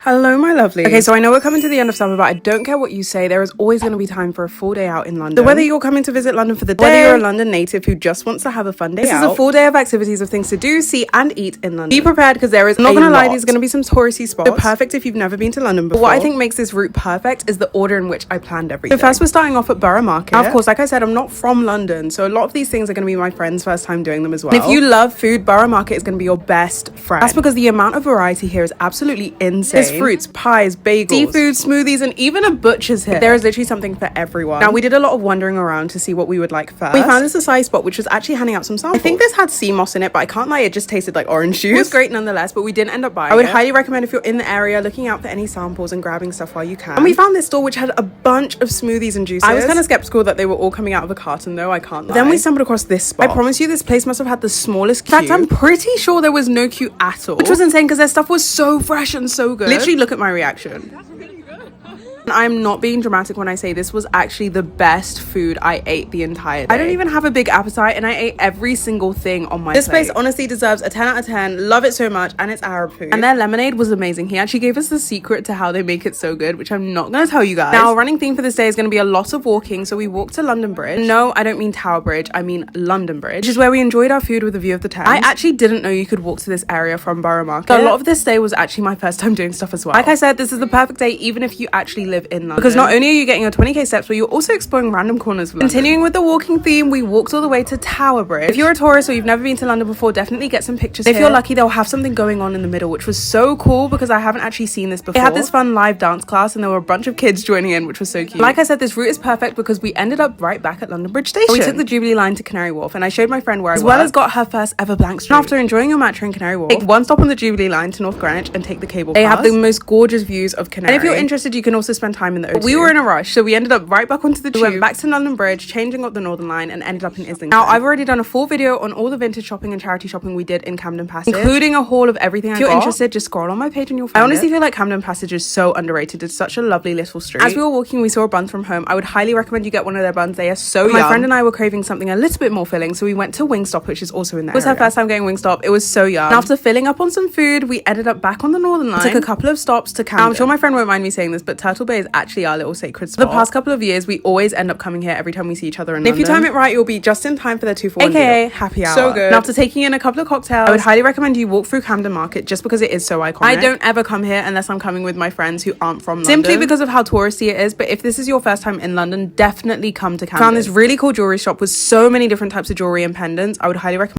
Hello, my lovely. Okay, so I know we're coming to the end of summer, but I don't care what you say, there is always going to be time for a full day out in London. So whether you're coming to visit London for the day, whether you're a London native who just wants to have a fun day this out, is a full day of activities of things to do, see, and eat in London. Be prepared because there is, I'm not gonna lie, there's gonna be some touristy spots. So perfect if you've never been to London before. But what I think makes this route perfect is the order in which I planned everything. So first we're starting off at Borough Market. Now, of course, like I said, I'm not from London, so a lot of these things are gonna be my friend's first time doing them as well. And if you love food, Borough Market is gonna be your best friend. That's because the amount of variety here is absolutely insane. There's fruits, pies, bagels, seafood, smoothies, and even a butcher's here. There is literally something for everyone. Now, we did a lot of wandering around to see what we would like first. We found this acai spot, which was actually handing out some samples. I think this had sea moss in it, but I can't lie, it just tasted like orange juice. It was great nonetheless, but we didn't end up buying it. I would highly recommend if you're in the area, looking out for any samples and grabbing stuff while you can. And we found this store which had a bunch of smoothies and juices. I was kind of skeptical that they were all coming out of a carton though, I can't lie. Then we stumbled across this spot. I promise you, this place must have had the smallest queue. In fact, I'm pretty sure there was no queue at all, which was insane because their stuff was so fresh and so good. Literally, look at my reaction. I'm not being dramatic when I say this was actually the best food I ate the entire day. I don't even have a big appetite and I ate every single thing on my plate. This place honestly deserves a 10 out of 10. Love it so much, and it's Arab food. And their lemonade was amazing. He actually gave us the secret to how they make it so good, which I'm not going to tell you guys. Now, our running theme for this day is going to be a lot of walking, so we walked to London Bridge. No, I don't mean Tower Bridge, I mean London Bridge, which is where we enjoyed our food with a view of the Thames. I actually didn't know you could walk to this area from Borough Market. So a lot of this day was actually my first time doing stuff as well. Like I said, this is the perfect day even if you actually live in London, because not only are you getting your 20k steps, but you're also exploring random corners of London. Continuing with the walking theme, we walked all the way to Tower Bridge. If you're a tourist or you've never been to London before, definitely get some pictures here. If you're lucky, they'll have something going on in the middle, which was so cool because I haven't actually seen this before. They had this fun live dance class and there were a bunch of kids joining in, which was so cute. Like I said, this route is perfect because we ended up right back at London Bridge Station. We took the Jubilee line to Canary Wharf and I showed my friend where I was, as well as got her first ever blank street. And after enjoying your matcha in Canary Wharf, take one stop on the Jubilee line to North Greenwich and take the cable car. They have the most gorgeous views of Canary. And if you're interested, you can also spend time in the O2. But we were in a rush, so we ended up right back onto the tube. We went back to London Bridge, changing up the Northern Line, and ended up in Islington. Now, I've already done a full video on all the vintage shopping and charity shopping we did in Camden Passage, including a haul of everything I got. If you're interested, just scroll on my page and you'll find it. I honestly feel like Camden Passage is so underrated. It's such a lovely little street. As we were walking, we saw a bun from home. I would highly recommend you get one of their buns. They are so yum. My friend and I were craving something a little bit more filling, so we went to Wingstop, which is also in there. It was her first time going Wingstop. It was so yum. And after filling up on some food, we ended up back on the Northern Line. Took a couple of stops to Camden. Now, I'm sure my friend won't mind me saying this, but Turtle Bay is actually our little sacred spot. The past couple of years, we always end up coming here every time we see each other in London. If you time it right, you'll be just in time for their 2 for 1 aka happy hour. So good. And after taking in a couple of cocktails, I would highly recommend you walk through Camden Market just because it is so iconic. I don't ever come here unless I'm coming with my friends who aren't from London, simply because of how touristy it is. But if this is your first time in London, definitely come to Camden. Found this really cool jewelry shop with so many different types of jewelry and pendants. I would highly recommend